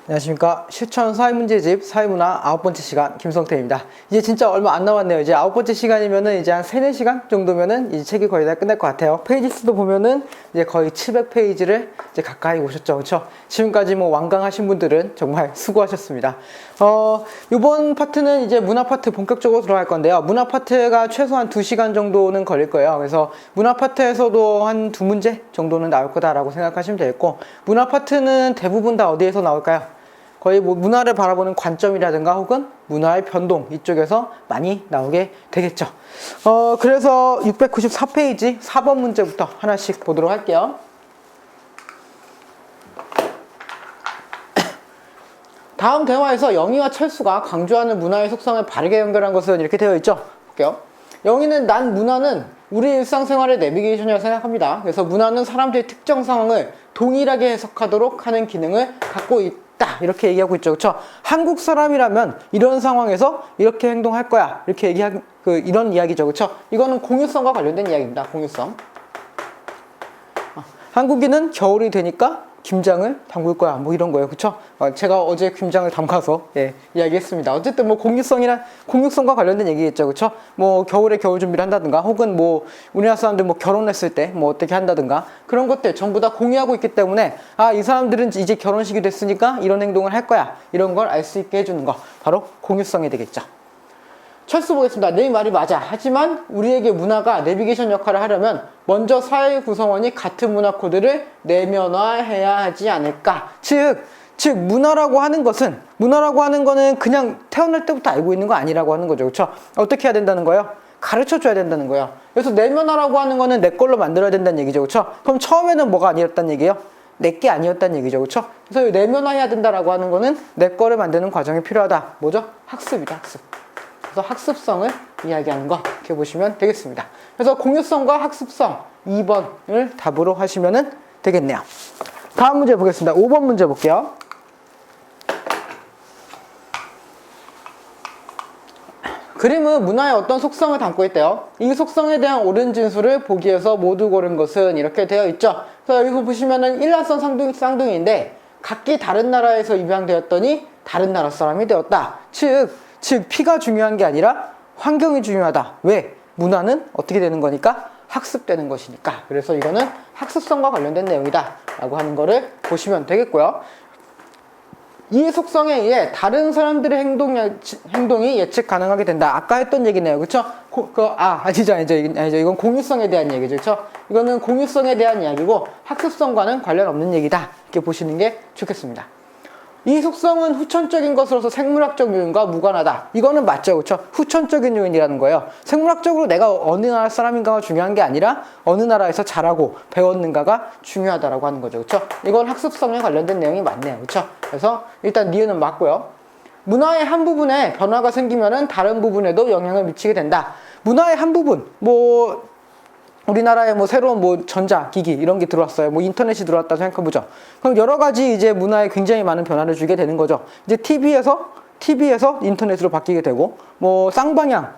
안녕하십니까. 실천 사회문제집 사회문화 9번째 시간 김성태입니다. 이제 진짜 얼마 안 남았네요. 이제 9번째 시간이면은 이제 한 3, 4시간 정도면은 이 책이 거의 다 끝날 것 같아요. 페이지 수도 보면은 이제 거의 700페이지를 이제 가까이 오셨죠. 그렇죠? 지금까지 뭐 완강하신 분들은 정말 수고하셨습니다. 이번 파트는 이제 문화 파트 본격적으로 들어갈 건데요. 문화 파트가 최소한 2시간 정도는 걸릴 거예요. 그래서 문화 파트에서도 한 2문제 정도는 나올 거다라고 생각하시면 되겠고, 문화 파트는 대부분 다 어디에서 나올까요? 거의 뭐 문화를 바라보는 관점이라든가 혹은 문화의 변동 이쪽에서 많이 나오게 되겠죠. 그래서 694페이지 4번 문제부터 하나씩 보도록 할게요. 다음 대화에서 영희와 철수가 강조하는 문화의 속성을 바르게 연결한 것은 이렇게 되어 있죠. 볼게요. 영희는 난 문화는 우리 일상생활의 내비게이션이라고 생각합니다. 그래서 문화는 사람들의 특정 상황을 동일하게 해석하도록 하는 기능을 갖고 있다. 이렇게 얘기하고 있죠. 그렇죠? 한국 사람이라면 이런 상황에서 이렇게 행동할 거야. 이렇게 이런 이야기죠. 그렇죠? 이거는 공유성과 관련된 이야기입니다. 공유성. 한국인은 겨울이 되니까 김장을 담글 거야. 뭐 이런 거예요. 그쵸? 제가 어제 김장을 담가서 이야기했습니다. 어쨌든 뭐 공유성과 관련된 얘기겠죠. 그쵸? 뭐 겨울에 겨울 준비를 한다든가 혹은 뭐 우리나라 사람들 뭐 결혼했을 때 뭐 어떻게 한다든가 그런 것들 전부 다 공유하고 있기 때문에 이 사람들은 이제 결혼식이 됐으니까 이런 행동을 할 거야. 이런 걸 알 수 있게 해주는 거. 바로 공유성이 되겠죠. 철수 보겠습니다. 내 말이 맞아. 하지만 우리에게 문화가 내비게이션 역할을 하려면 먼저 사회 구성원이 같은 문화 코드를 내면화해야 하지 않을까. 즉 문화라고 하는 거는 그냥 태어날 때부터 알고 있는 거 아니라고 하는 거죠. 그렇죠? 어떻게 해야 된다는 거예요? 가르쳐 줘야 된다는 거예요. 그래서 내면화라고 하는 거는 내 걸로 만들어야 된다는 얘기죠. 그렇죠? 그럼 처음에는 뭐가 아니었다는 얘기예요? 내게 아니었다는 얘기죠. 그렇죠? 그래서 내면화해야 된다라고 하는 거는 내 거를 만드는 과정이 필요하다. 뭐죠? 학습이다. 학습. 그래서 학습성을 이야기하는 거 이렇게 보시면 되겠습니다. 그래서 공유성과 학습성 2번을 답으로 하시면 되겠네요. 다음 문제 보겠습니다. 5번 문제 볼게요. 그림은 문화의 어떤 속성을 담고 있대요. 이 속성에 대한 옳은 진술을 보기에서 모두 고른 것은 이렇게 되어 있죠. 그래서 여기서 보시면은 일란성 쌍둥이인데 각기 다른 나라에서 입양되었더니 다른 나라 사람이 되었다. 즉 피가 중요한 게 아니라 환경이 중요하다. 왜? 문화는 어떻게 되는 거니까? 학습되는 것이니까. 그래서 이거는 학습성과 관련된 내용이다 라고 하는 거를 보시면 되겠고요. 이 속성에 의해 다른 사람들의 행동이 예측 가능하게 된다. 아까 했던 얘기네요. 그쵸? 아니죠. 이건 공유성에 대한 얘기죠. 그쵸? 이거는 공유성에 대한 이야기고 학습성과는 관련 없는 얘기다. 이렇게 보시는 게 좋겠습니다. 이 속성은 후천적인 것으로서 생물학적 요인과 무관하다. 이거는 맞죠. 그렇죠? 후천적인 요인이라는 거예요. 생물학적으로 내가 어느 나라 사람인가가 중요한 게 아니라 어느 나라에서 자라고 배웠는가가 중요하다라고 하는 거죠. 그렇죠? 이건 학습성에 관련된 내용이 맞네요. 그렇죠? 그래서 일단 니은은 맞고요. 문화의 한 부분에 변화가 생기면은 다른 부분에도 영향을 미치게 된다. 문화의 한 부분, 우리나라에 새로운 전자기기 이런 게 들어왔어요. 인터넷이 들어왔다 생각해보죠. 그럼 여러 가지 이제 문화에 굉장히 많은 변화를 주게 되는 거죠. 이제 TV에서 인터넷으로 바뀌게 되고, 쌍방향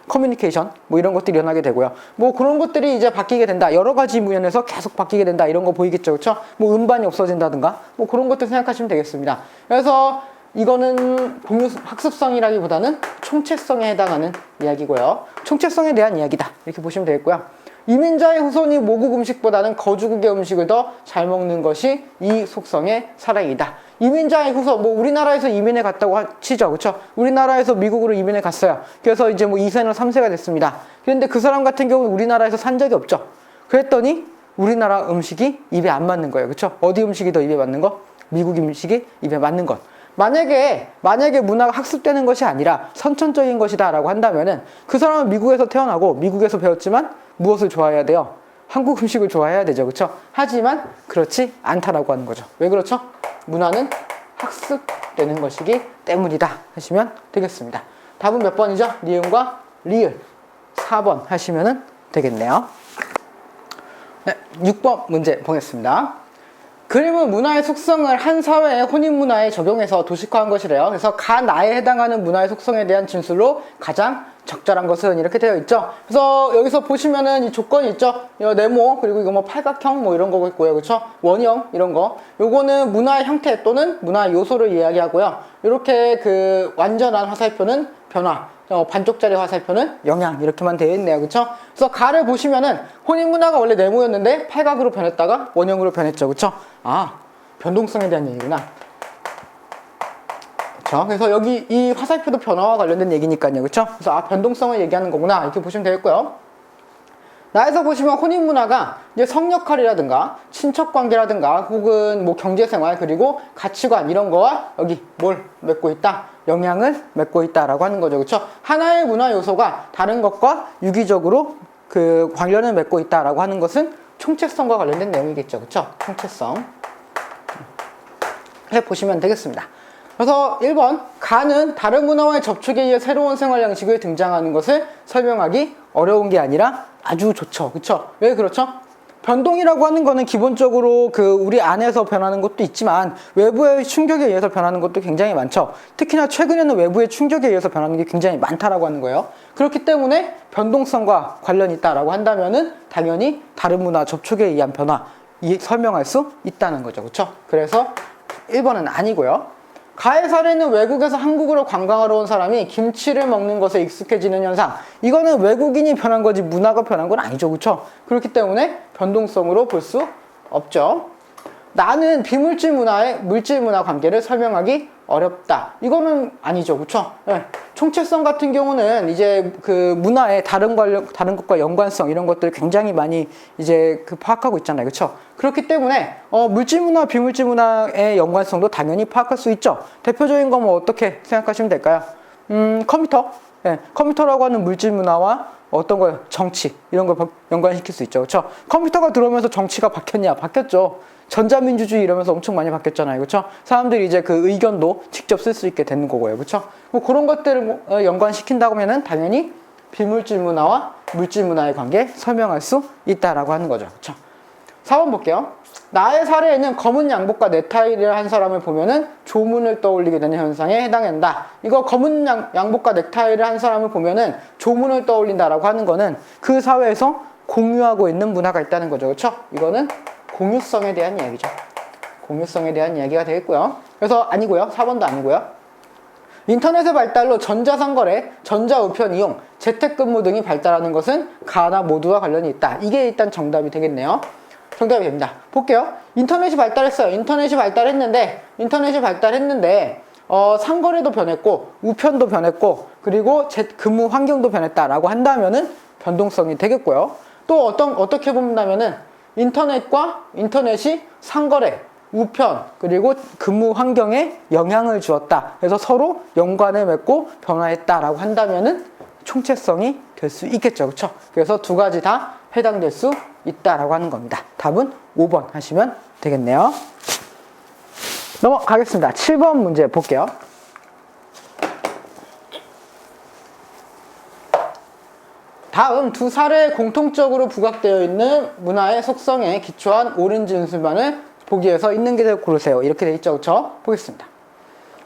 커뮤니케이션 이런 것들이 일어나게 되고요. 그런 것들이 이제 바뀌게 된다. 여러 가지 면에서 계속 바뀌게 된다. 이런 거 보이겠죠. 그렇죠? 음반이 없어진다든가 그런 것들 생각하시면 되겠습니다. 그래서 이거는 학습성이라기보다는 총체성에 해당하는 이야기고요. 총체성에 대한 이야기다. 이렇게 보시면 되겠고요. 이민자의 후손이 모국 음식보다는 거주국의 음식을 더 잘 먹는 것이 이 속성의 사랑이다. 이민자의 후손, 우리나라에서 이민해 갔다고 치죠. 그렇죠? 우리나라에서 미국으로 이민해 갔어요. 그래서 이제 2세나 3세가 됐습니다. 그런데 그 사람 같은 경우는 우리나라에서 산 적이 없죠. 그랬더니 우리나라 음식이 입에 안 맞는 거예요. 그렇죠? 어디 음식이 더 입에 맞는 거? 미국 음식이 입에 맞는 것. 만약에 문화가 학습되는 것이 아니라 선천적인 것이다 라고 한다면은 그 사람은 미국에서 태어나고 미국에서 배웠지만 무엇을 좋아해야 돼요? 한국 음식을 좋아해야 되죠. 그렇죠? 하지만 그렇지 않다라고 하는 거죠. 왜 그렇죠? 문화는 학습되는 것이기 때문이다 하시면 되겠습니다. 답은 몇 번이죠? 니은과 리을 4번 하시면 되겠네요. 네, 6번 문제 보겠습니다. 그림은 문화의 속성을 한 사회의 혼인 문화에 적용해서 도식화한 것이래요. 그래서 가 나에 해당하는 문화의 속성에 대한 진술로 가장 적절한 것은 이렇게 되어 있죠. 그래서 여기서 보시면은 이 조건이 있죠. 네모, 그리고 이거 뭐 팔각형 뭐 이런 거고 있고요. 그렇죠? 원형 이런 거. 요거는 문화의 형태 또는 문화의 요소를 이야기하고요. 이렇게 그 완전한 화살표는 변화, 반쪽짜리 화살표는 영향 이렇게만 되어 있네요. 그렇죠? 그래서 가를 보시면은 혼인 문화가 원래 네모였는데 팔각으로 변했다가 원형으로 변했죠. 그렇죠? 아, 변동성에 대한 얘기구나. 그렇죠? 그래서 여기 이 화살표도 변화와 관련된 얘기니까요. 그렇죠? 그래서 아, 변동성을 얘기하는 거구나 이렇게 보시면 되겠고요. 나에서 보시면 혼인 문화가 이제 성역할이라든가 친척 관계라든가 혹은 뭐 경제생활 그리고 가치관 이런 거와 여기 뭘 맺고 있다? 영향을 맺고 있다라고 하는 거죠. 그렇죠? 하나의 문화 요소가 다른 것과 유기적으로 그 관련을 맺고 있다라고 하는 것은 총체성과 관련된 내용이겠죠. 그렇죠? 총체성. 해 보시면 되겠습니다. 그래서 1번 가는 다른 문화와의 접촉에 의해 새로운 생활 양식을 등장하는 것을 설명하기 어려운 게 아니라 아주 좋죠. 그쵸? 왜 그렇죠? 변동이라고 하는 거는 기본적으로 그 우리 안에서 변하는 것도 있지만 외부의 충격에 의해서 변하는 것도 굉장히 많죠. 특히나 최근에는 외부의 충격에 의해서 변하는 게 굉장히 많다라고 하는 거예요. 그렇기 때문에 변동성과 관련이 있다라고 한다면은 당연히 다른 문화 접촉에 의한 변화 설명할 수 있다는 거죠. 그쵸? 그래서 1번은 아니고요. 가의 사례는 외국에서 한국으로 관광하러 온 사람이 김치를 먹는 것에 익숙해지는 현상. 이거는 외국인이 변한 거지 문화가 변한 건 아니죠. 그렇죠? 그렇기 때문에 변동성으로 볼 수 없죠. 나는 비물질 문화의 물질 문화 관계를 설명하기 어렵다. 이거는 아니죠. 그렇죠? 네. 총체성 같은 경우는 이제 그 문화의 다른 것과 연관성 이런 것들을 굉장히 많이 이제 그 파악하고 있잖아요. 그렇죠? 그렇기 때문에 물질 문화, 비물질 문화의 연관성도 당연히 파악할 수 있죠. 대표적인 거 뭐 어떻게 생각하시면 될까요? 컴퓨터. 네. 컴퓨터라고 하는 물질 문화와 어떤 거요? 정치 이런 걸 연관시킬 수 있죠. 그렇죠? 컴퓨터가 들어오면서 정치가 바뀌었냐? 바뀌었죠. 전자민주주의 이러면서 엄청 많이 바뀌었잖아요. 그렇죠? 사람들이 이제 그 의견도 직접 쓸 수 있게 되는 거고요. 그렇죠? 뭐 그런 것들을 연관시킨다고 하면은 당연히 비물질 문화와 물질 문화의 관계 설명할 수 있다라고 하는 거죠. 그렇죠? 4번 볼게요. 나의 사례에는 검은 양복과 넥타이를 한 사람을 보면은 조문을 떠올리게 되는 현상에 해당한다. 이거 검은 양복과 넥타이를 한 사람을 보면은 조문을 떠올린다라고 하는 거는 그 사회에서 공유하고 있는 문화가 있다는 거죠. 그렇죠? 이거는 공유성에 대한 이야기죠. 공유성에 대한 이야기가 되겠고요. 그래서 아니고요. 4번도 아니고요. 인터넷의 발달로 전자상거래, 전자우편 이용, 재택근무 등이 발달하는 것은 가나 모두와 관련이 있다. 이게 일단 정답이 되겠네요. 정답이 됩니다. 볼게요. 인터넷이 발달했어요. 인터넷이 발달했는데 상거래도 변했고 우편도 변했고 그리고 근무 환경도 변했다라고 한다면은 변동성이 되겠고요. 또 어떻게 본다면은 인터넷이 상거래, 우편, 그리고 근무 환경에 영향을 주었다. 그래서 서로 연관을 맺고 변화했다라고 한다면은 총체성이 될 수 있겠죠. 그렇죠? 그래서 두 가지 다 해당될 수 있다라고 하는 겁니다. 답은 5번 하시면 되겠네요. 넘어가겠습니다. 7번 문제 볼게요. 다음 두 사례에 공통적으로 부각되어 있는 문화의 속성에 기초한 옳은 진술만을 보기에서 있는 게 고르세요. 이렇게 돼 있죠. 그렇죠? 보겠습니다.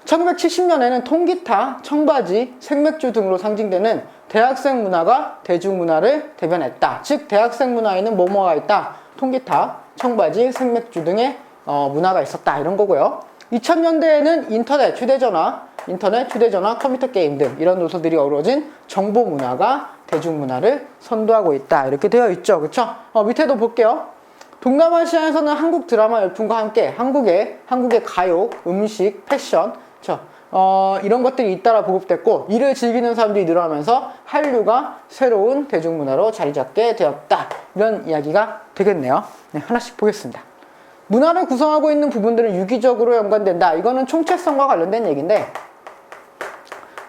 1970년에는 통기타, 청바지, 생맥주 등으로 상징되는 대학생 문화가 대중문화를 대변했다. 즉 대학생 문화에는 뭐뭐가 있다? 통기타, 청바지, 생맥주 등의 문화가 있었다. 이런 거고요. 2000년대에는 인터넷, 휴대전화, 컴퓨터 게임 등 이런 요소들이 어우러진 정보 문화가 대중문화를 선도하고 있다. 이렇게 되어 있죠. 그렇죠? 밑에도 볼게요. 동남아시아에서는 한국 드라마 열풍과 함께 한국의 가요, 음식, 패션, 이런 것들이 잇따라 보급됐고 이를 즐기는 사람들이 늘어나면서 한류가 새로운 대중문화로 자리 잡게 되었다. 이런 이야기가 되겠네요. 네, 하나씩 보겠습니다. 문화를 구성하고 있는 부분들은 유기적으로 연관된다. 이거는 총체성과 관련된 얘기인데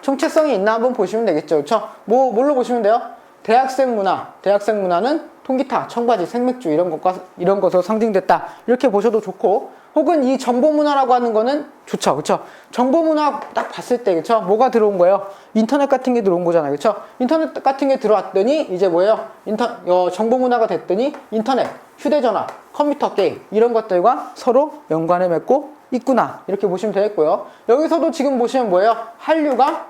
총체성이 있나 한번 보시면 되겠죠. 그렇죠? 뭘로 보시면 돼요? 대학생 문화는 통기타, 청바지, 생맥주 이런 것으로 상징됐다 이렇게 보셔도 좋고, 혹은 이 정보문화라고 하는 거는 좋죠, 그쵸? 정보문화 딱 봤을 때, 그쵸? 뭐가 들어온 거예요? 인터넷 같은 게 들어온 거잖아요, 그쵸? 인터넷 같은 게 들어왔더니 이제 뭐예요? 정보문화가 됐더니 인터넷, 휴대전화, 컴퓨터 게임 이런 것들과 서로 연관을 맺고 있구나 이렇게 보시면 되겠고요. 여기서도 지금 보시면 뭐예요? 한류가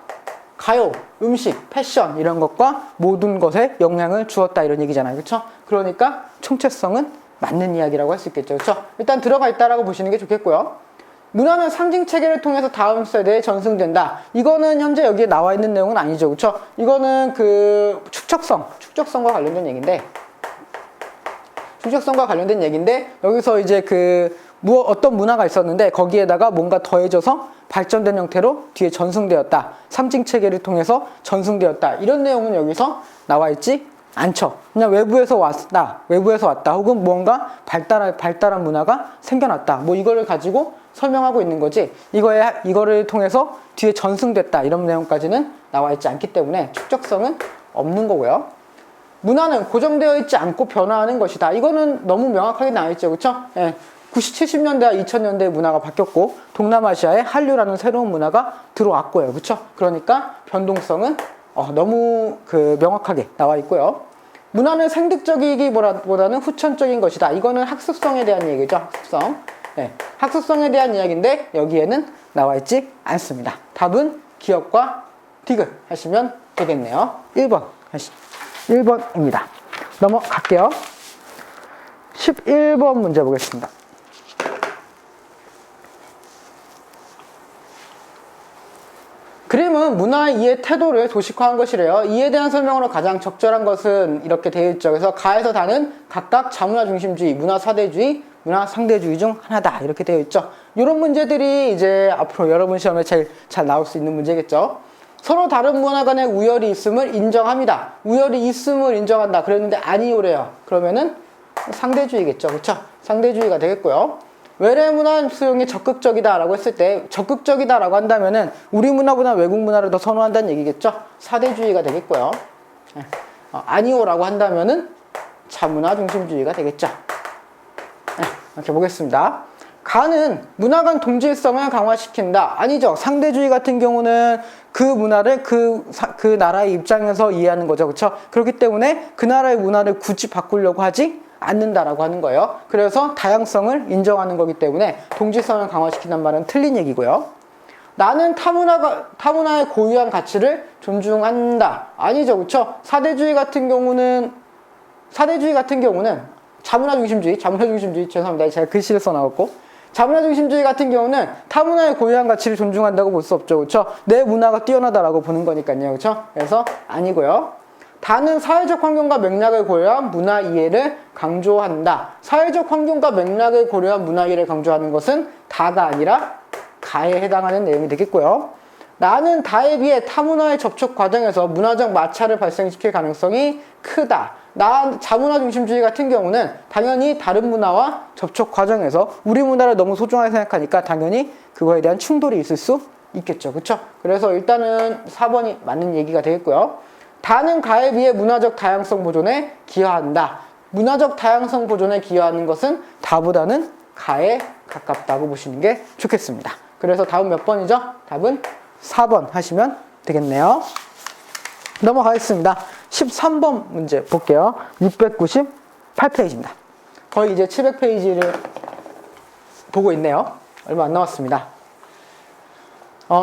가요, 음식, 패션 이런 것과 모든 것에 영향을 주었다 이런 얘기잖아요, 그쵸? 그러니까 총체성은 맞는 이야기라고 할 수 있겠죠, 그쵸? 일단 들어가 있다라고 보시는 게 좋겠고요. 문화는 상징 체계를 통해서 다음 세대에 전승된다. 이거는 현재 여기에 나와 있는 내용은 아니죠, 그쵸? 이거는 그 축적성과 관련된 얘기인데, 여기서 이제 어떤 문화가 있었는데 거기에다가 뭔가 더해져서 발전된 형태로 뒤에 전승되었다. 상징 체계를 통해서 전승되었다. 이런 내용은 여기서 나와 있지 않죠. 그냥 외부에서 왔다. 혹은 뭔가 발달한 문화가 생겨났다. 뭐 이거를 가지고 설명하고 있는 거지. 이거를 통해서 뒤에 전승됐다. 이런 내용까지는 나와 있지 않기 때문에 축적성은 없는 거고요. 문화는 고정되어 있지 않고 변화하는 것이다. 이거는 너무 명확하게 나와 있죠, 그렇죠? 예. 70년대와 2000년대 문화가 바뀌었고 동남아시아에 한류라는 새로운 문화가 들어왔고요, 그렇죠? 그러니까 변동성은 너무 명확하게 나와 있고요. 문화는 생득적이기보다는 후천적인 것이다. 이거는 학습성에 대한 얘기죠, 학습성. 네, 학습성에 대한 이야기인데 여기에는 나와 있지 않습니다. 답은 기억과 디귿 하시면 되겠네요. 1번입니다. 넘어갈게요. 11번 문제 보겠습니다. 그림은 문화의 이해 태도를 도식화한 것이래요. 이에 대한 설명으로 가장 적절한 것은 이렇게 되어 있죠. 그래서 가에서 다는 각각 자문화 중심주의, 문화 사대주의, 문화 상대주의 중 하나다. 이렇게 되어 있죠. 이런 문제들이 이제 앞으로 여러분 시험에 제일 잘 나올 수 있는 문제겠죠. 서로 다른 문화 간의 우열이 있음을 인정합니다. 우열이 있음을 인정한다. 그랬는데 아니오래요. 그러면은 상대주의겠죠. 그쵸? 상대주의가 되겠고요. 외래 문화 수용이 적극적이다라고 했을 때 적극적이다라고 한다면은 우리 문화보다 외국 문화를 더 선호한다는 얘기겠죠. 사대주의가 되겠고요. 아니오라고 한다면은 자문화 중심주의가 되겠죠. 이렇게 보겠습니다. 가는 문화 간 동질성을 강화시킨다. 아니죠. 상대주의 같은 경우는 그 문화를 그 나라의 입장에서 이해하는 거죠. 그렇죠? 그렇기 때문에 그 나라의 문화를 굳이 바꾸려고 하지 않는다라고 하는 거예요. 그래서 다양성을 인정하는 거기 때문에 동질성을 강화시킨다는 말은 틀린 얘기고요. 나는 타문화의 고유한 가치를 존중한다. 아니죠. 그렇죠? 사대주의 같은 경우는 자문화 중심주의 죄송합니다. 제가 글씨를 써나왔고 자문화 중심주의 같은 경우는 타문화의 고유한 가치를 존중한다고 볼 수 없죠. 그렇죠? 내 문화가 뛰어나다라고 보는 거니까요. 그렇죠? 그래서 아니고요. 다는 사회적 환경과 맥락을 고려한 문화 이해를 강조한다. 사회적 환경과 맥락을 고려한 문화 이해를 강조하는 것은 다가 아니라 가에 해당하는 내용이 되겠고요. 나는 다에 비해 타문화의 접촉 과정에서 문화적 마찰을 발생시킬 가능성이 크다. 자문화 중심주의 같은 경우는 당연히 다른 문화와 접촉 과정에서 우리 문화를 너무 소중하게 생각하니까 당연히 그거에 대한 충돌이 있을 수 있겠죠. 그렇죠? 그래서 일단은 4번이 맞는 얘기가 되겠고요. 다는 가에 비해 문화적 다양성 보존에 기여한다. 문화적 다양성 보존에 기여하는 것은 다보다는 가에 가깝다고 보시는 게 좋겠습니다. 그래서 다음 몇 번이죠? 답은 4번 하시면 되겠네요. 넘어가겠습니다. 13번 문제 볼게요. 698페이지입니다. 거의 이제 700페이지를 보고 있네요. 얼마 안 남았습니다.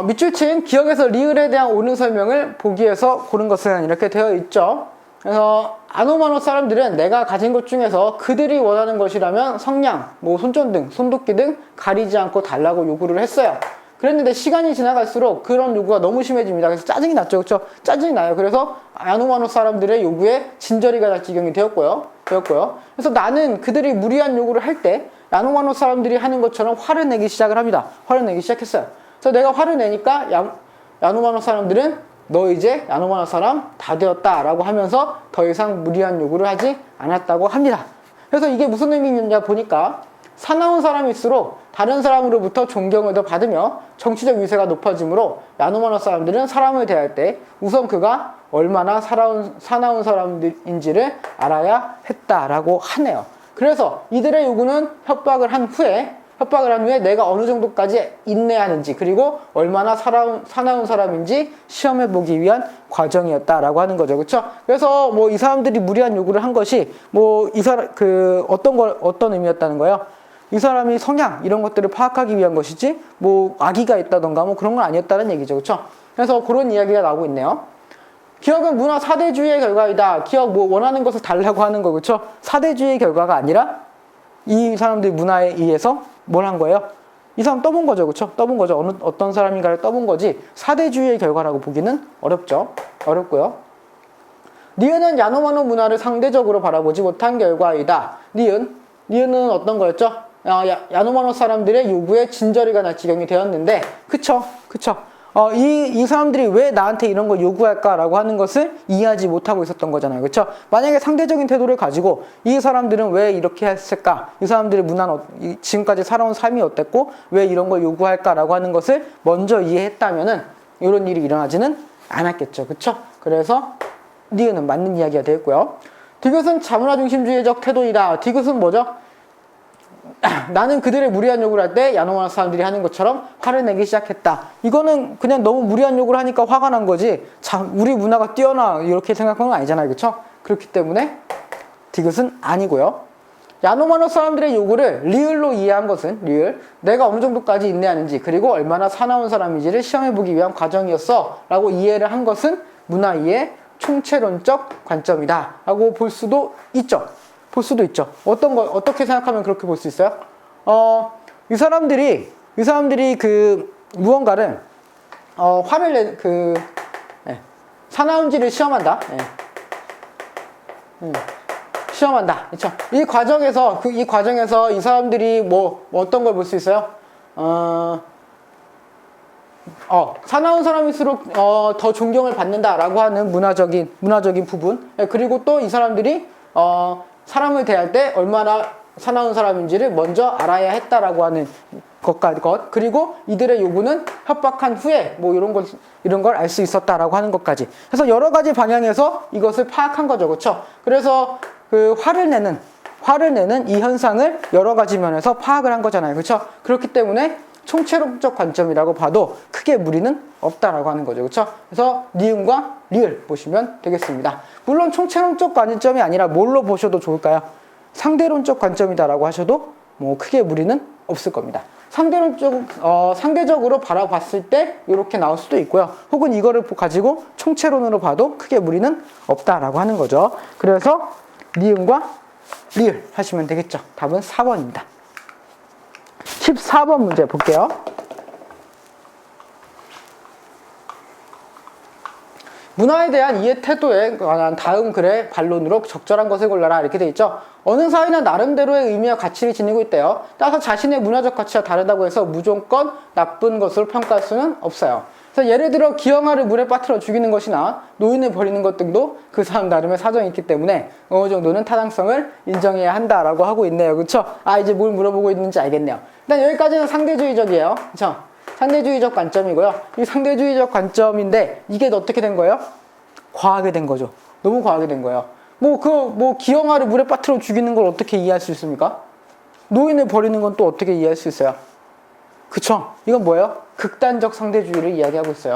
밑줄 친 기억에서 리을에 대한 옳은 설명을 보기에서 고른 것은 이렇게 되어 있죠. 그래서 아노마노 사람들은 내가 가진 것 중에서 그들이 원하는 것이라면 성냥, 손전등, 손도끼 등 가리지 않고 달라고 요구를 했어요. 그랬는데 시간이 지나갈수록 그런 요구가 너무 심해집니다. 그래서 짜증이 났죠. 그렇죠? 짜증이 나요. 그래서 아노마노 사람들의 요구에 진저리가 날 지경이 되었고요. 그래서 나는 그들이 무리한 요구를 할 때 아노마노 사람들이 하는 것처럼 화를 내기 시작을 합니다. 화를 내기 시작했어요. 그래서 내가 화를 내니까 야노마노 사람들은 너 이제 야노마노 사람 다 되었다 라고 하면서 더 이상 무리한 요구를 하지 않았다고 합니다. 그래서 이게 무슨 의미냐 보니까 사나운 사람일수록 다른 사람으로부터 존경을 더 받으며 정치적 위세가 높아지므로 야노마노 사람들은 사람을 대할 때 우선 그가 얼마나 사나운 사람인지를 알아야 했다라고 하네요. 그래서 이들의 요구는 협박을 한 후에 내가 어느 정도까지 인내하는지, 그리고 얼마나 사나운 사람인지 시험해보기 위한 과정이었다라고 하는 거죠. 그쵸? 그래서 뭐 이 사람들이 무리한 요구를 한 것이 뭐 어떤 의미였다는 거예요? 이 사람이 성향, 이런 것들을 파악하기 위한 것이지, 뭐 악의가 있다던가 뭐 그런 건 아니었다는 얘기죠. 그쵸? 그래서 그런 이야기가 나오고 있네요. 기억은 문화 사대주의의 결과이다. 기억 뭐 원하는 것을 달라고 하는 거, 그쵸? 사대주의의 결과가 아니라 이 사람들이 문화에 의해서 뭘 한 거예요? 이 사람 떠본 거죠. 그쵸? 떠본 거죠. 어떤 사람인가를 떠본 거지 사대주의의 결과라고 보기는 어렵죠. 어렵고요. 니은은 야노마노 문화를 상대적으로 바라보지 못한 결과이다. 니은은 어떤 거였죠? 야노마노 사람들의 요구에 진저리가 날 지경이 되었는데, 그쵸? 이 사람들이 왜 나한테 이런 걸 요구할까라고 하는 것을 이해하지 못하고 있었던 거잖아요. 그쵸? 만약에 상대적인 태도를 가지고 이 사람들은 왜 이렇게 했을까? 이 사람들의 문화는 지금까지 살아온 삶이 어땠고 왜 이런 걸 요구할까라고 하는 것을 먼저 이해했다면은 이런 일이 일어나지는 않았겠죠. 그쵸? 그래서 니은은 맞는 이야기가 되었고요. 디귿은 자문화 중심주의적 태도이다. 디귿은 뭐죠? 나는 그들의 무리한 요구를 할 때 야노마노 사람들이 하는 것처럼 화를 내기 시작했다. 이거는 그냥 너무 무리한 요구를 하니까 화가 난 거지, 우리 문화가 뛰어나 이렇게 생각하는 건 아니잖아요. 그렇죠? 그렇기 때문에 디귿은 아니고요. 야노마노 사람들의 요구를 리을로 이해한 것은 내가 어느 정도까지 인내하는지, 그리고 얼마나 사나운 사람인지를 시험해보기 위한 과정이었어 라고 이해를 한 것은 문화 이해 총체론적 관점이다 라고 볼 수도 있죠. 어떻게 생각하면 그렇게 볼 수 있어요? 이 사람들이 무언가를 사나운지를 시험한다. 시험한다. 그렇죠? 이 과정에서 이 사람들이 뭐 어떤 걸 볼 수 있어요? 사나운 사람일수록 더 존경을 받는다라고 하는 문화적인 부분. 그리고 또 이 사람들이 사람을 대할 때 얼마나 사나운 사람인지를 먼저 알아야 했다라고 하는 것, 그리고 이들의 요구는 협박한 후에 뭐 이런 걸 알 수 있었다라고 하는 것까지. 그래서 여러 가지 방향에서 이것을 파악한 거죠. 그렇죠? 그래서 그 화를 내는 이 현상을 여러 가지 면에서 파악을 한 거잖아요. 그렇죠? 그렇기 때문에 총체론적 관점이라고 봐도 크게 무리는 없다라고 하는 거죠. 그렇죠? 그래서 니은과 리을 보시면 되겠습니다. 물론 총체론적 관점이 아니라 뭘로 보셔도 좋을까요? 상대론적 관점이다라고 하셔도 뭐 크게 무리는 없을 겁니다. 상대적으로 바라봤을 때 이렇게 나올 수도 있고요. 혹은 이거를 가지고 총체론으로 봐도 크게 무리는 없다라고 하는 거죠. 그래서 니은과 리을 하시면 되겠죠. 답은 4번입니다. 14번 문제 볼게요. 문화에 대한 이해 태도에 관한 다음 글의 반론으로 적절한 것을 골라라 이렇게 돼 있죠. 어느 사회나 나름대로의 의미와 가치를 지니고 있대요. 따라서 자신의 문화적 가치와 다르다고 해서 무조건 나쁜 것으로 평가할 수는 없어요. 그래서 예를 들어 기형아를 물에 빠뜨려 죽이는 것이나 노인을 버리는 것 등도 그 사람 나름의 사정이 있기 때문에 어느 정도는 타당성을 인정해야 한다라고 하고 있네요. 그렇죠? 이제 뭘 물어보고 있는지 알겠네요. 일단 여기까지는 상대주의적이에요. 그렇죠? 상대주의적 관점이고요. 이 상대주의적 관점인데 이게 어떻게 된 거예요? 과하게 된 거죠. 너무 과하게 된 거예요. 기형아를 물에 빠뜨려 죽이는 걸 어떻게 이해할 수 있습니까? 노인을 버리는 건 또 어떻게 이해할 수 있어요? 그쵸? 이건 뭐예요? 극단적 상대주의를 이야기하고 있어요.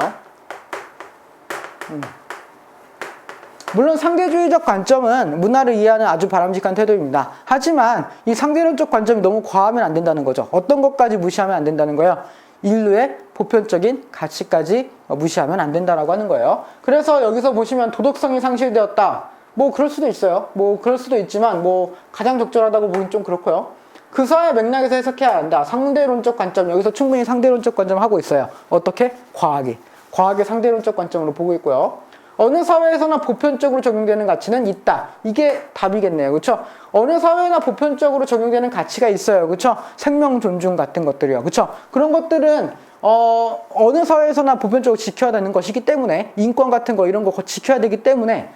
물론 상대주의적 관점은 문화를 이해하는 아주 바람직한 태도입니다. 하지만 이 상대론적 관점이 너무 과하면 안 된다는 거죠. 어떤 것까지 무시하면 안 된다는 거예요? 인류의 보편적인 가치까지 무시하면 안 된다라고 하는 거예요. 그래서 여기서 보시면 도덕성이 상실되었다. 뭐 그럴 수도 있어요. 뭐 그럴 수도 있지만 뭐 가장 적절하다고 보긴 좀 그렇고요. 그 사회 맥락에서 해석해야 한다. 상대론적 관점, 여기서 충분히 상대론적 관점을 하고 있어요. 어떻게? 과하게 상대론적 관점으로 보고 있고요. 어느 사회에서나 보편적으로 적용되는 가치는 있다. 이게 답이겠네요. 그렇죠? 어느 사회나 보편적으로 적용되는 가치가 있어요. 그렇죠? 생명 존중 같은 것들이요. 그렇죠? 그런 것들은 어느 사회에서나 보편적으로 지켜야 되는 것이기 때문에, 인권 같은 거 이런 거 지켜야 되기 때문에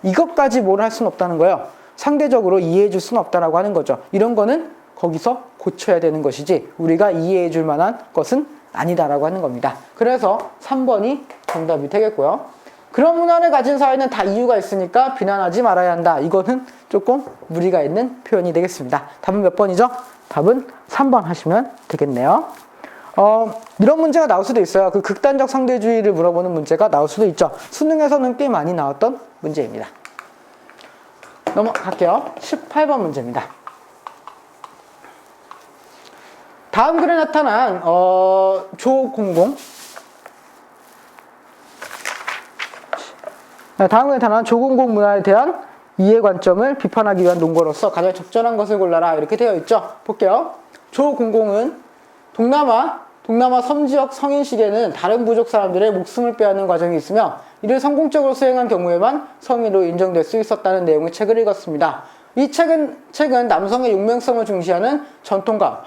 이것까지 뭘 할 수는 없다는 거예요. 상대적으로 이해해 줄 수는 없다라고 하는 거죠. 이런 거는 거기서 고쳐야 되는 것이지 우리가 이해해 줄 만한 것은 아니다라고 하는 겁니다. 그래서 3번이 정답이 되겠고요. 그런 문화를 가진 사회는 다 이유가 있으니까 비난하지 말아야 한다. 이거는 조금 무리가 있는 표현이 되겠습니다. 답은 몇 번이죠? 답은 3번 하시면 되겠네요. 이런 문제가 나올 수도 있어요. 그 극단적 상대주의를 물어보는 문제가 나올 수도 있죠. 수능에서는 꽤 많이 나왔던 문제입니다. 넘어갈게요. 18번 문제입니다. 다음 글에 나타난 조공공 다음 글에 나타난 조공공 문화에 대한 이해 관점을 비판하기 위한 논거로서 가장 적절한 것을 골라라 이렇게 되어 있죠. 볼게요. 조공공은 동남아 섬지역 성인식에는 다른 부족 사람들의 목숨을 빼앗는 과정이 있으며 이를 성공적으로 수행한 경우에만 성인으로 인정될 수 있었다는 내용의 책을 읽었습니다. 이 책은 남성의 용맹성을 중시하는 전통과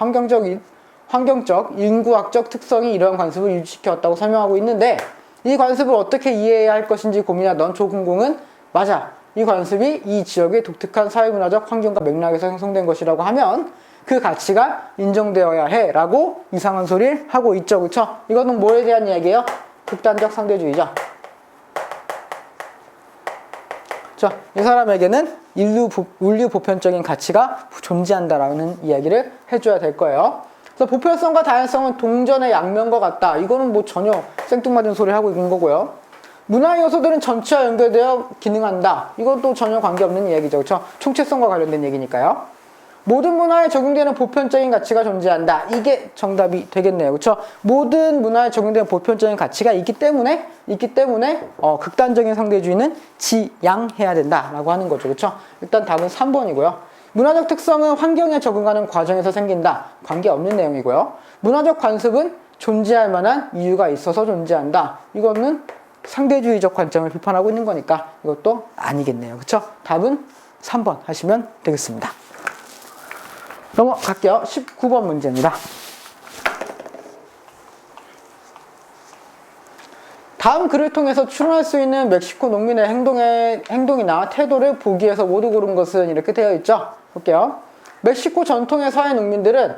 환경적, 인구학적 특성이 이러한 관습을 유지시켰다고 설명하고 있는데 이 관습을 어떻게 이해해야 할 것인지 고민하던 조공공은 맞아, 이 관습이 이 지역의 독특한 사회문화적 환경과 맥락에서 형성된 것이라고 하면 그 가치가 인정되어야 해 라고 이상한 소리를 하고 있죠. 그쵸? 이거는 뭐에 대한 이야기예요? 극단적 상대주의죠. 자, 이 사람에게는 인류 보편적인 가치가 존재한다라는 이야기를 해줘야 될 거예요. 그래서 보편성과 다양성은 동전의 양면과 같다. 이거는 뭐 전혀 생뚱맞은 소리를 하고 있는 거고요. 문화 요소들은 전체와 연결되어 기능한다. 이것도 전혀 관계없는 이야기죠. 그렇죠? 총체성과 관련된 얘기니까요. 모든 문화에 적용되는 보편적인 가치가 존재한다. 이게 정답이 되겠네요. 그렇죠? 모든 문화에 적용되는 보편적인 가치가 있기 때문에 극단적인 상대주의는 지양해야 된다라고 하는 거죠. 그렇죠? 일단 답은 3번이고요. 문화적 특성은 환경에 적응하는 과정에서 생긴다. 관계없는 내용이고요. 문화적 관습은 존재할 만한 이유가 있어서 존재한다. 이거는 상대주의적 관점을 비판하고 있는 거니까 이것도 아니겠네요. 그렇죠? 답은 3번 하시면 되겠습니다. 넘어갈게요. 19번 문제입니다. 다음 글을 통해서 추론할 수 있는 멕시코 농민의 행동이나 태도를 보기에서 모두 고른 것은 이렇게 되어 있죠. 볼게요. 멕시코 전통의 사회 농민들은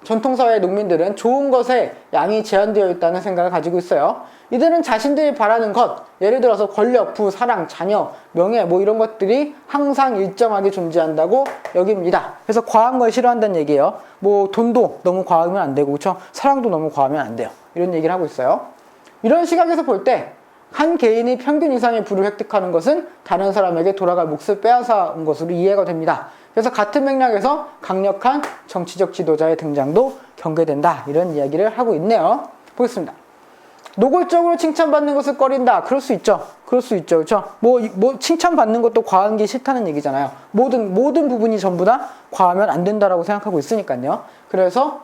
전통사회의 농민들은 좋은 것에 양이 제한되어 있다는 생각을 가지고 있어요. 이들은 자신들이 바라는 것, 예를 들어서 권력, 부, 사랑, 자녀, 명예 뭐 이런 것들이 항상 일정하게 존재한다고 여깁니다. 그래서 과한 걸 싫어한다는 얘기예요. 뭐 돈도 너무 과하면 안 되고 그렇죠? 사랑도 너무 과하면 안 돼요. 이런 얘기를 하고 있어요. 이런 시각에서 볼 때 한 개인이 평균 이상의 부를 획득하는 것은 다른 사람에게 돌아갈 몫을 빼앗아 온 것으로 이해가 됩니다. 그래서 같은 맥락에서 강력한 정치적 지도자의 등장도 경계된다. 이런 이야기를 하고 있네요. 보겠습니다. 노골적으로 칭찬받는 것을 꺼린다. 그럴 수 있죠. 그렇죠? 뭐 칭찬받는 것도 과한 게 싫다는 얘기잖아요. 모든 부분이 전부 다 과하면 안 된다라고 생각하고 있으니까요. 그래서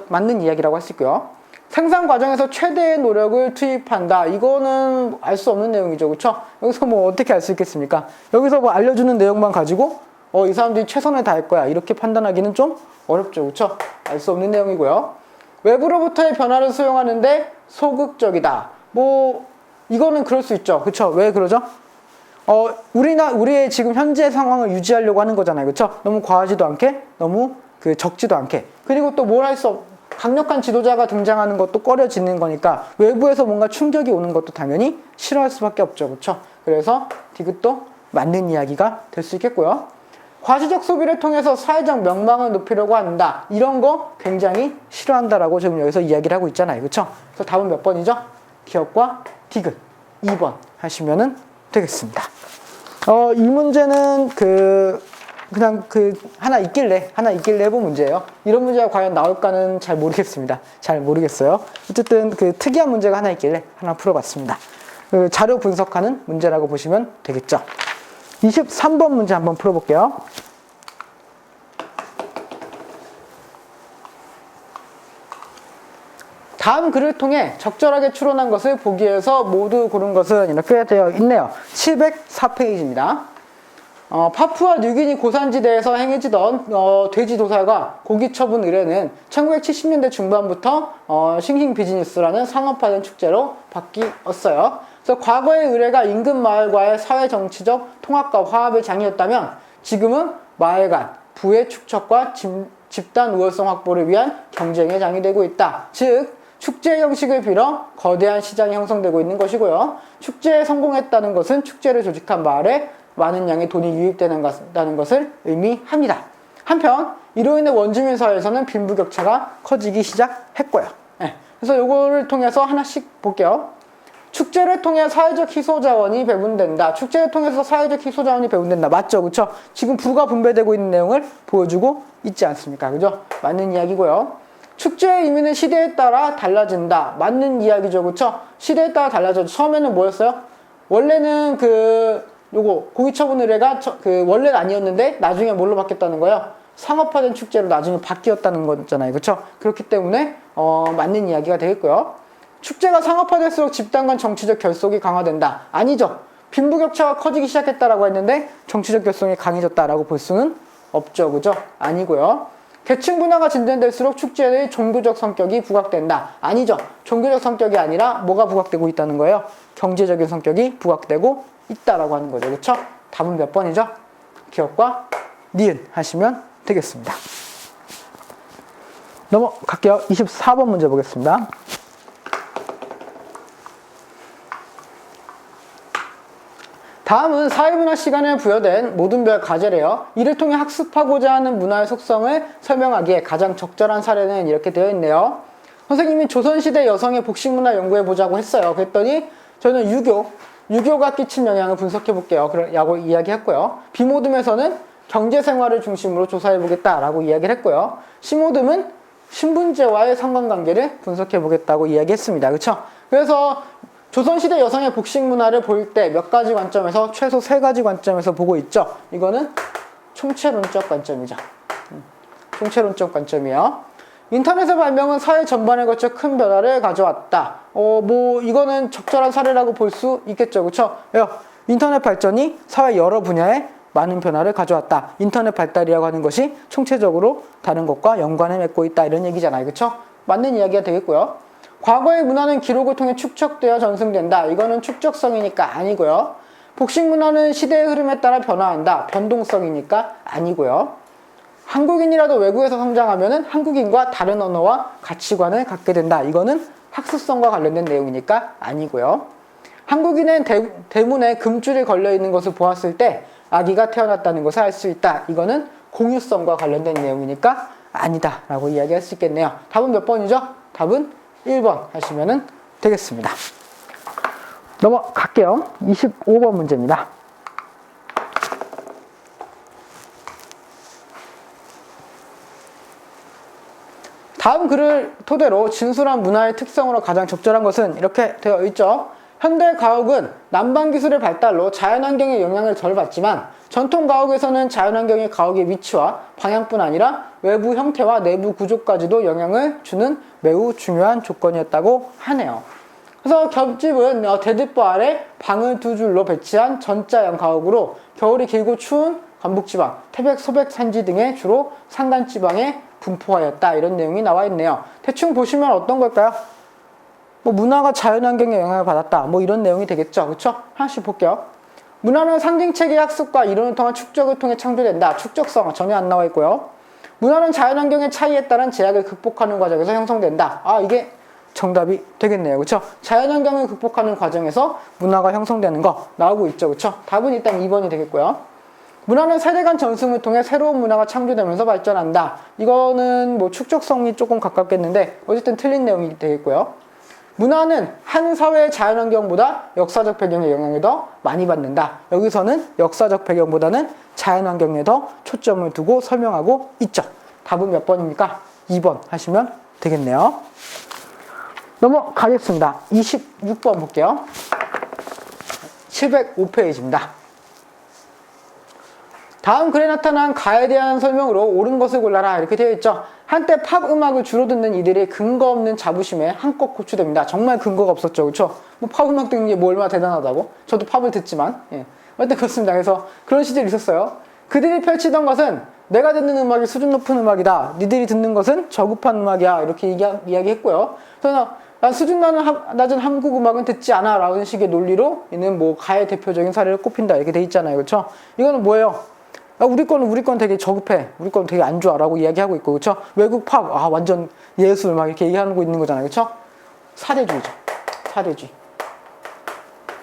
맞는 이야기라고 할 수 있고요. 생산 과정에서 최대의 노력을 투입한다. 이거는 알 수 없는 내용이죠. 그렇죠? 여기서 뭐 어떻게 알 수 있겠습니까? 여기서 뭐 알려주는 내용만 가지고 이 사람들이 최선을 다할 거야. 이렇게 판단하기는 좀 어렵죠. 그렇죠? 알 수 없는 내용이고요. 외부로부터의 변화를 수용하는데 소극적이다. 뭐 이거는 그럴 수 있죠. 그렇죠? 왜 그러죠? 우리의 지금 현재 상황을 유지하려고 하는 거잖아요. 그렇죠? 너무 과하지도 않게, 너무 적지도 않게. 그리고 또 뭘 할 수 강력한 지도자가 등장하는 것도 꺼려지는 거니까 외부에서 뭔가 충격이 오는 것도 당연히 싫어할 수밖에 없죠. 그렇죠? 그래서 디귿도 맞는 이야기가 될 수 있겠고요. 과시적 소비를 통해서 사회적 명망을 높이려고 한다. 이런 거 굉장히 싫어한다라고 지금 여기서 이야기를 하고 있잖아요. 그렇죠? 그래서 답은 몇 번이죠? 기억과 디귿 2번 하시면 되겠습니다. 이 문제는 그냥 하나 있길래 해본 문제예요. 이런 문제가 과연 나올까는 잘 모르겠습니다. 잘 모르겠어요. 어쨌든 특이한 문제가 하나 있길래 하나 풀어봤습니다. 자료 분석하는 문제라고 보시면 되겠죠. 23번 문제 한번 풀어볼게요. 다음 글을 통해 적절하게 추론한 것을 보기에서 모두 고른 것은 이렇게 되어 있네요. 704페이지입니다. 파푸아 뉴기니 고산지대에서 행해지던 돼지 도살과 고기 처분 의뢰는 1970년대 중반부터 싱싱 비즈니스라는 상업화된 축제로 바뀌었어요. 그래서 과거의 의뢰가 인근 마을과의 사회 정치적 통합과 화합의 장이었다면 지금은 마을 간 부의 축적과 집단 우월성 확보를 위한 경쟁의 장이 되고 있다. 즉 축제 형식을 빌어 거대한 시장이 형성되고 있는 것이고요. 축제에 성공했다는 것은 축제를 조직한 마을에 많은 양의 돈이 유입되는 것을 의미합니다. 한편 이로 인해 원주민 사회에서는 빈부격차가 커지기 시작했고요. 네. 그래서 요거를 통해서 하나씩 볼게요. 축제를 통해 사회적 희소자원이 배분된다. 축제를 통해서 사회적 희소자원이 배분된다. 맞죠? 그쵸? 지금 부가 분배되고 있는 내용을 보여주고 있지 않습니까? 그죠? 맞는 이야기고요. 축제의 의미는 시대에 따라 달라진다. 맞는 이야기죠. 그쵸? 시대에 따라 달라져. 처음에는 뭐였어요? 원래는 고기처분 의례가 원래는 아니었는데 나중에 뭘로 바뀌었다는 거예요? 상업화된 축제로 나중에 바뀌었다는 거잖아요. 그쵸? 그렇기 때문에 맞는 이야기가 되겠고요. 축제가 상업화될수록 집단 간 정치적 결속이 강화된다. 아니죠. 빈부격차가 커지기 시작했다라고 했는데 정치적 결속이 강해졌다라고 볼 수는 없죠. 그죠? 아니고요. 계층 분화가 진전될수록 축제의 종교적 성격이 부각된다. 아니죠. 종교적 성격이 아니라 뭐가 부각되고 있다는 거예요? 경제적인 성격이 부각되고 있다라고 하는 거죠. 그렇죠? 답은 몇 번이죠? 기억과 니은 하시면 되겠습니다. 넘어갈게요. 24번 문제 보겠습니다. 다음은 사회문화 시간에 부여된 모든 별 과제래요. 이를 통해 학습하고자 하는 문화의 속성을 설명하기에 가장 적절한 사례는 이렇게 되어 있네요. 선생님이 조선시대 여성의 복식문화 연구해보자고 했어요. 그랬더니 저는 유교가 끼친 영향을 분석해 볼게요. 라고 이야기했고요. 비모듬에서는 경제생활을 중심으로 조사해보겠다라고 이야기를 했고요. 시모듬은 신분제와의 상관관계를 분석해 보겠다고 이야기했습니다. 그렇죠? 그래서 조선시대 여성의 복식 문화를 볼 때 몇 가지 관점에서 최소 3가지 관점에서 보고 있죠. 이거는 총체론적 관점이죠. 총체론적 관점이에요. 인터넷의 발명은 사회 전반에 걸쳐 큰 변화를 가져왔다. 이거는 적절한 사례라고 볼 수 있겠죠. 그렇죠? 인터넷 발전이 사회 여러 분야에 많은 변화를 가져왔다. 인터넷 발달이라고 하는 것이 총체적으로 다른 것과 연관을 맺고 있다. 이런 얘기잖아요. 그렇죠? 맞는 이야기가 되겠고요. 과거의 문화는 기록을 통해 축적되어 전승된다. 이거는 축적성이니까 아니고요. 복식 문화는 시대의 흐름에 따라 변화한다. 변동성이니까 아니고요. 한국인이라도 외국에서 성장하면 한국인과 다른 언어와 가치관을 갖게 된다. 이거는 학습성과 관련된 내용이니까 아니고요. 한국인은 대문에 금줄이 걸려있는 것을 보았을 때 아기가 태어났다는 것을 알 수 있다. 이거는 공유성과 관련된 내용이니까 아니다 라고 이야기할 수 있겠네요. 답은 몇 번이죠? 답은 1번 하시면 되겠습니다. 넘어갈게요. 25번 문제입니다. 다음 글을 토대로 진술한 문화의 특성으로 가장 적절한 것은 이렇게 되어 있죠. 현대 가옥은 난방 기술의 발달로 자연환경의 영향을 덜 받지만 전통 가옥에서는 자연환경의 가옥의 위치와 방향뿐 아니라 외부 형태와 내부 구조까지도 영향을 주는 매우 중요한 조건이었다고 하네요. 그래서 겹집은 대들보 아래 방을 2줄로 배치한 전자형 가옥으로 겨울이 길고 추운 관북지방, 태백, 소백 산지 등의 주로 산간지방에 분포하였다. 이런 내용이 나와 있네요. 대충 보시면 어떤 걸까요? 문화가 자연환경에 영향을 받았다. 이런 내용이 되겠죠. 그렇죠? 하나씩 볼게요. 문화는 상징체계 학습과 이론을 통한 축적을 통해 창조된다. 축적성 전혀 안 나와 있고요. 문화는 자연환경의 차이에 따른 제약을 극복하는 과정에서 형성된다. 이게 정답이 되겠네요. 그렇죠? 자연환경을 극복하는 과정에서 문화가 형성되는 거 나오고 있죠. 그렇죠? 답은 일단 2번이 되겠고요. 문화는 세대 간 전승을 통해 새로운 문화가 창조되면서 발전한다. 이거는 축적성이 조금 가깝겠는데 어쨌든 틀린 내용이 되겠고요. 문화는 한 사회의 자연환경보다 역사적 배경의 영향을 더 많이 받는다. 여기서는 역사적 배경보다는 자연환경에 더 초점을 두고 설명하고 있죠. 답은 몇 번입니까? 2번 하시면 되겠네요. 넘어가겠습니다. 26번 볼게요. 705페이지입니다. 다음 글에 나타난 가에 대한 설명으로 옳은 것을 골라라 이렇게 되어 있죠. 한때 팝 음악을 주로 듣는 이들이 근거 없는 자부심에 한껏 고추됩니다. 정말 근거가 없었죠. 그렇죠? 팝 음악 듣는 게 얼마나 대단하다고? 저도 팝을 듣지만 어쨌든 그렇습니다. 그래서 그런 시절이 있었어요. 그들이 펼치던 것은 내가 듣는 음악이 수준 높은 음악이다. 니들이 듣는 것은 저급한 음악이야. 이렇게 이야기했고요. 그래서 난 수준 낮은 한국 음악은 듣지 않아 라는 식의 논리로 얘는 가의 대표적인 사례를 꼽힌다 이렇게 돼 있잖아요. 그렇죠? 이거는 뭐예요? 우리 건 되게 저급해. 우리 건 되게 안 좋아. 라고 이야기하고 있고, 그쵸? 외국 팝, 완전 예술 막 이렇게 얘기하고 있는 거잖아요. 그쵸? 사대주의적.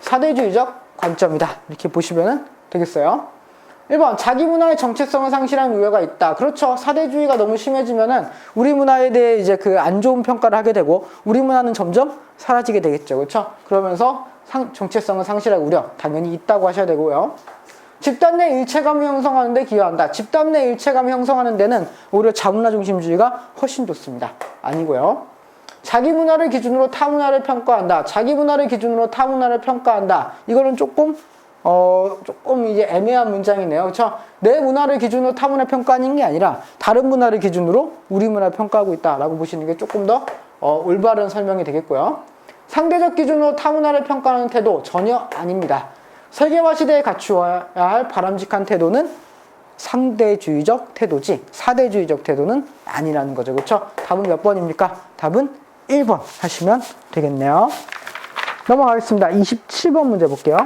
사대주의적 관점이다. 이렇게 보시면 되겠어요. 1번, 자기 문화의 정체성을 상실한 우려가 있다. 그렇죠. 사대주의가 너무 심해지면은 우리 문화에 대해 이제 그 안 좋은 평가를 하게 되고, 우리 문화는 점점 사라지게 되겠죠. 그렇죠? 그러면서 정체성을 상실할 우려 당연히 있다고 하셔야 되고요. 집단 내 일체감을 형성하는 데 기여한다. 집단 내 일체감을 형성하는 데는 오히려 자문화 중심주의가 훨씬 좋습니다. 아니고요. 자기 문화를 기준으로 타 문화를 평가한다. 자기 문화를 기준으로 타 문화를 평가한다. 이거는 조금 이제 애매한 문장이네요. 그렇죠? 내 문화를 기준으로 타 문화 평가하는 게 아니라 다른 문화를 기준으로 우리 문화를 평가하고 있다라고 보시는 게 조금 더 올바른 설명이 되겠고요. 상대적 기준으로 타 문화를 평가하는 태도 전혀 아닙니다. 세계화 시대에 갖추어야 할 바람직한 태도는 상대주의적 태도지 사대주의적 태도는 아니라는 거죠. 그렇죠? 답은 몇 번입니까? 답은 1번 하시면 되겠네요. 넘어가겠습니다. 27번 문제 볼게요.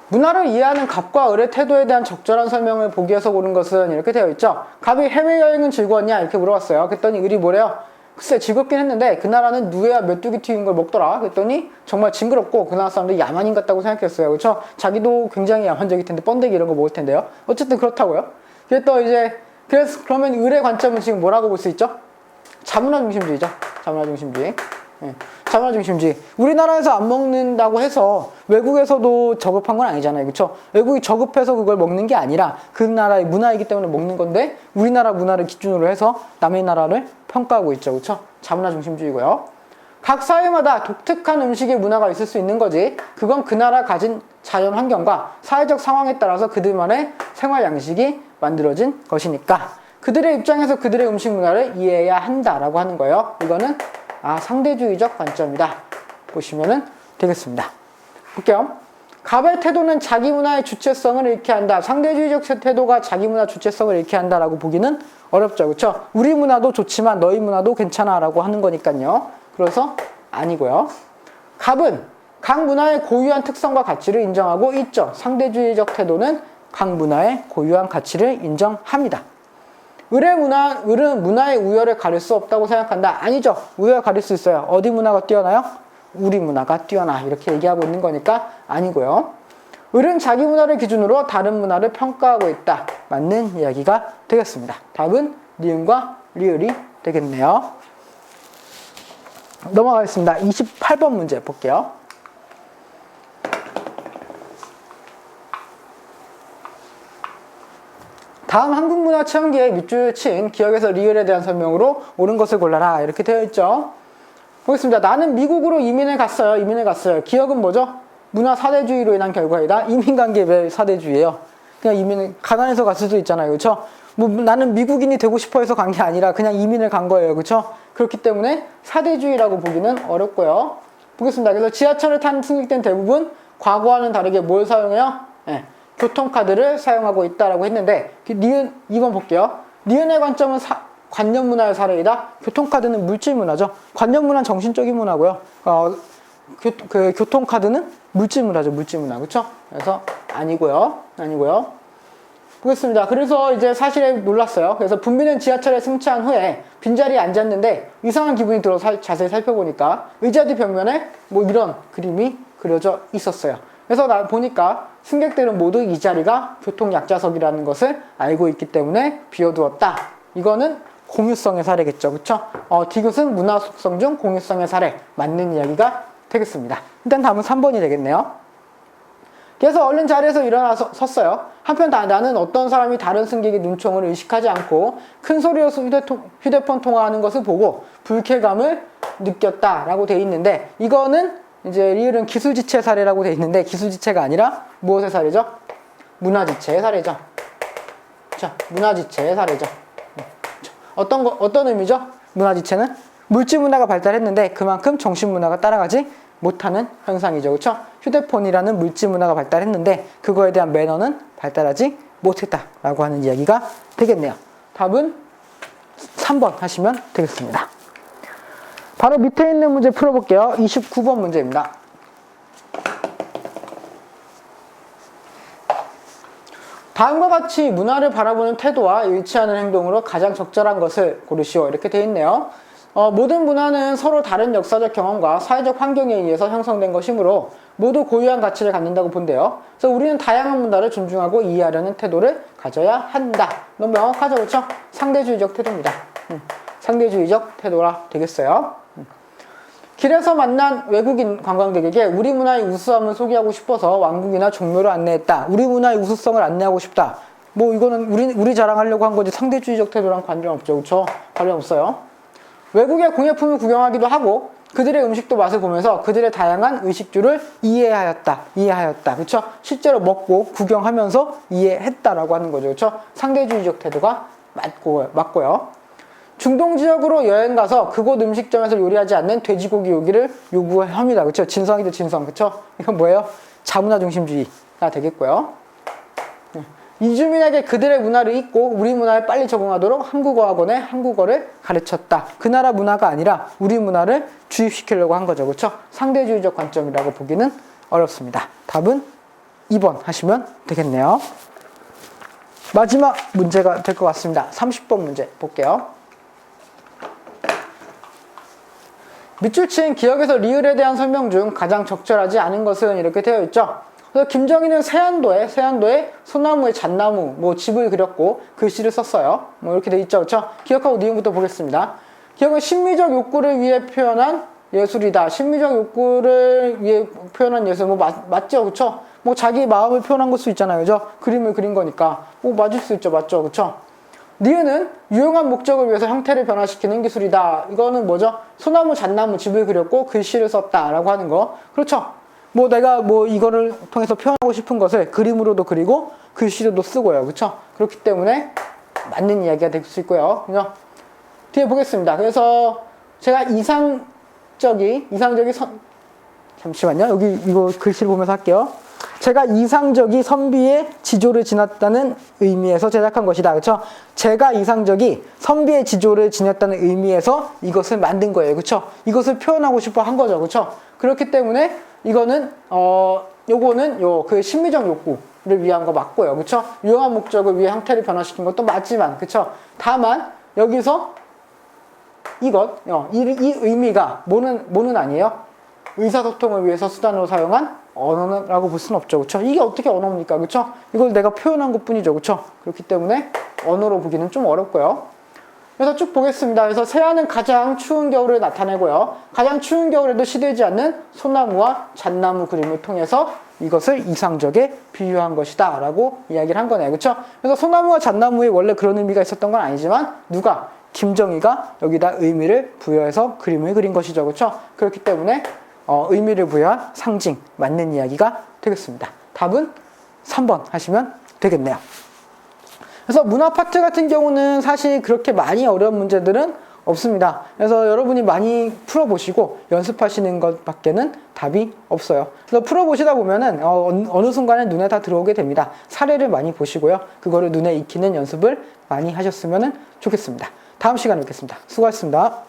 문화를 이해하는 갑과 을의 태도에 대한 적절한 설명을 보기에서 고른 것은 이렇게 되어 있죠. 갑이 해외여행은 즐거웠냐 이렇게 물어봤어요. 그랬더니 을이 뭐래요? 글쎄 즐겁긴 했는데 그 나라는 누에와 메뚜기 튀긴 걸 먹더라. 그랬더니 정말 징그럽고 그 나라 사람들이 야만인 같다고 생각했어요. 그렇죠? 자기도 굉장히 야만적일 텐데 번데기 이런 거 먹을 텐데요. 어쨌든 그렇다고요. 그래서 그러면 을의 관점은 지금 뭐라고 볼 수 있죠? 자문화 중심주의죠. 자문화 중심주의. 자문화 중심주의. 우리나라에서 안 먹는다고 해서 외국에서도 저급한 건 아니잖아요. 그렇죠? 외국이 저급해서 그걸 먹는 게 아니라 그 나라의 문화이기 때문에 먹는 건데 우리나라 문화를 기준으로 해서 남의 나라를 평가하고 있죠. 그렇죠? 자문화 중심주의고요. 각 사회마다 독특한 음식의 문화가 있을 수 있는 거지. 그건 그 나라 가진 자연 환경과 사회적 상황에 따라서 그들만의 생활 양식이 만들어진 것이니까 그들의 입장에서 그들의 음식 문화를 이해해야 한다라고 하는 거예요. 이거는 상대주의적 관점이다. 보시면 되겠습니다. 볼게요. 갑의 태도는 자기 문화의 주체성을 잃게 한다. 상대주의적 태도가 자기 문화 주체성을 잃게 한다라고 보기는 어렵죠. 그렇죠? 우리 문화도 좋지만 너희 문화도 괜찮아 라고 하는 거니까요. 그래서 아니고요. 갑은 각 문화의 고유한 특성과 가치를 인정하고 있죠. 상대주의적 태도는 각 문화의 고유한 가치를 인정합니다. 을은 문화의 우열을 가릴 수 없다고 생각한다. 아니죠. 우열을 가릴 수 있어요. 어디 문화가 뛰어나요? 우리 문화가 뛰어나. 이렇게 얘기하고 있는 거니까 아니고요. 을은 자기 문화를 기준으로 다른 문화를 평가하고 있다. 맞는 이야기가 되겠습니다. 답은 니은과 리을이 되겠네요. 넘어가겠습니다. 28번 문제 볼게요. 다음 한국문화체험기에 밑줄을 친 기억에서 리을에 대한 설명으로 옳은 것을 골라라. 이렇게 되어 있죠. 보겠습니다. 나는 미국으로 이민을 갔어요. 기억은 뭐죠? 문화 사대주의로 인한 결과이다. 이민 간 게 왜 사대주의예요? 그냥 가난해서 갔을 수도 있잖아요. 그렇죠? 나는 미국인이 되고 싶어 해서 간 게 아니라 그냥 이민을 간 거예요. 그렇죠? 그렇기 때문에 사대주의라고 보기는 어렵고요. 보겠습니다. 그래서 지하철을 탄 승객들은 대부분 과거와는 다르게 뭘 사용해요? 교통카드를 사용하고 있다라고 했는데 니은 2번 볼게요. 니은의 관점은 관념문화의 사례이다. 교통카드는 물질문화죠. 관념문화는 정신적인 문화고요. 교통카드는 물질문화죠. 물질문화. 그렇죠? 그래서 아니고요. 보겠습니다. 그래서 이제 사실에 놀랐어요. 그래서 분비는 지하철에 승차한 후에 빈자리에 앉았는데 이상한 기분이 들어서 자세히 살펴보니까 의자 뒤 벽면에 이런 그림이 그려져 있었어요. 그래서 보니까 승객들은 모두 이 자리가 교통약자석이라는 것을 알고 있기 때문에 비워두었다. 이거는 공유성의 사례겠죠. 그렇죠? 디귿은 문화 속성 중 공유성의 사례. 맞는 이야기가 되겠습니다. 일단 다음은 3번이 되겠네요. 그래서 얼른 자리에서 일어나서 섰어요. 한편 나는 어떤 사람이 다른 승객의 눈총을 의식하지 않고 큰 소리로 휴대폰 통화하는 것을 보고 불쾌감을 느꼈다라고 돼 있는데 이거는 이제 리을은 기술지체 사례라고 돼 있는데 기술지체가 아니라 무엇의 사례죠? 문화지체의 사례죠. 자, 문화지체의 사례죠. 어떤 의미죠? 문화지체는 물질문화가 발달했는데 그만큼 정신문화가 따라가지 못하는 현상이죠. 그렇죠? 휴대폰이라는 물질문화가 발달했는데 그거에 대한 매너는 발달하지 못했다라고 하는 이야기가 되겠네요. 답은 3번 하시면 되겠습니다. 바로 밑에 있는 문제 풀어볼게요. 29번 문제입니다. 다음과 같이 문화를 바라보는 태도와 일치하는 행동으로 가장 적절한 것을 고르시오. 이렇게 되어 있네요. 모든 문화는 서로 다른 역사적 경험과 사회적 환경에 의해서 형성된 것이므로 모두 고유한 가치를 갖는다고 본대요. 그래서 우리는 다양한 문화를 존중하고 이해하려는 태도를 가져야 한다. 너무 명확하죠, 그렇죠? 상대주의적 태도입니다. 상대주의적 태도라 되겠어요. 길에서 만난 외국인 관광객에게 우리 문화의 우수함을 소개하고 싶어서 왕국이나 종묘를 안내했다. 우리 문화의 우수성을 안내하고 싶다. 뭐 이거는 우리 자랑하려고 한 거지 상대주의적 태도랑 관련 없죠, 그렇죠? 관련 없어요. 외국의 공예품을 구경하기도 하고 그들의 음식도 맛을 보면서 그들의 다양한 의식주를 이해하였다. 그렇죠? 실제로 먹고 구경하면서 이해했다라고 하는 거죠, 그렇죠? 상대주의적 태도가 맞고요. 중동 지역으로 여행 가서 그곳 음식점에서 요리하지 않는 돼지고기 요기를 요구합니다. 그렇죠? 진성이죠, 진성. 그렇죠? 이건 뭐예요? 자문화 중심주의가 되겠고요. 이주민에게 그들의 문화를 잊고 우리 문화에 빨리 적응하도록 한국어학원에 한국어를 가르쳤다. 그 나라 문화가 아니라 우리 문화를 주입시키려고 한 거죠. 그렇죠? 상대주의적 관점이라고 보기는 어렵습니다. 답은 2번 하시면 되겠네요. 마지막 문제가 될 것 같습니다. 30번 문제 볼게요. 밑줄 친 기억에서 리을에 대한 설명 중 가장 적절하지 않은 것은 이렇게 되어 있죠. 그래서 김정희는 세안도에 소나무에 잣나무 집을 그렸고 글씨를 썼어요. 이렇게 되어 있죠, 그렇죠? 기억하고 니은부터 보겠습니다. 기억은 심미적 욕구를 위해 표현한 예술이다. 심미적 욕구를 위해 표현한 예술 맞죠, 그렇죠? 자기 마음을 표현한 걸 수 있잖아요, 그죠? 그림을 그린 거니까 맞을 수 있죠, 맞죠, 그렇죠? 니은은 유용한 목적을 위해서 형태를 변화시키는 기술이다. 이거는 뭐죠? 소나무, 잣나무, 집을 그렸고 글씨를 썼다라고 하는 거. 그렇죠? 내가 이거를 통해서 표현하고 싶은 것을 그림으로도 그리고 글씨로도 쓰고요. 그렇죠? 그렇기 때문에 맞는 이야기가 될 수 있고요. 그죠? 뒤에 보겠습니다. 그래서 제가 잠시만요. 여기 이거 글씨를 보면서 할게요. 제가 이상적이 선비의 지조를 지녔다는 의미에서 제작한 것이다. 그렇죠? 제가 이상적이 선비의 지조를 지녔다는 의미에서 이것을 만든 거예요. 그렇죠? 이것을 표현하고 싶어 한 거죠. 그렇죠? 그렇기 때문에 이거는 요거는 그 심미적 욕구를 위한 거 맞고요. 그렇죠? 유용한 목적을 위해 형태를 변화시킨 것도 맞지만, 그렇죠? 다만 여기서 이 의미가 뭐는 아니에요? 의사소통을 위해서 수단으로 사용한 언어라고 볼 수는 없죠. 그렇죠? 이게 어떻게 언어입니까? 그렇죠? 이걸 내가 표현한 것뿐이죠. 그렇죠? 그렇기 때문에 언어로 보기는 좀 어렵고요. 그래서 쭉 보겠습니다. 그래서 세안은 가장 추운 겨울을 나타내고요. 가장 추운 겨울에도 시들지 않는 소나무와 잣나무 그림을 통해서 이것을 이상적에 비유한 것이다 라고 이야기를 한 거네요. 그렇죠? 그래서 소나무와 잣나무에 원래 그런 의미가 있었던 건 아니지만 김정희가 여기다 의미를 부여해서 그림을 그린 것이죠. 그렇죠? 그렇기 때문에 의미를 부여한 상징, 맞는 이야기가 되겠습니다. 답은 3번 하시면 되겠네요. 그래서 문화 파트 같은 경우는 사실 그렇게 많이 어려운 문제들은 없습니다. 그래서 여러분이 많이 풀어보시고 연습하시는 것밖에는 답이 없어요. 그래서 풀어보시다 보면은 어느 순간에 눈에 다 들어오게 됩니다. 사례를 많이 보시고요. 그거를 눈에 익히는 연습을 많이 하셨으면 좋겠습니다. 다음 시간에 뵙겠습니다. 수고하셨습니다.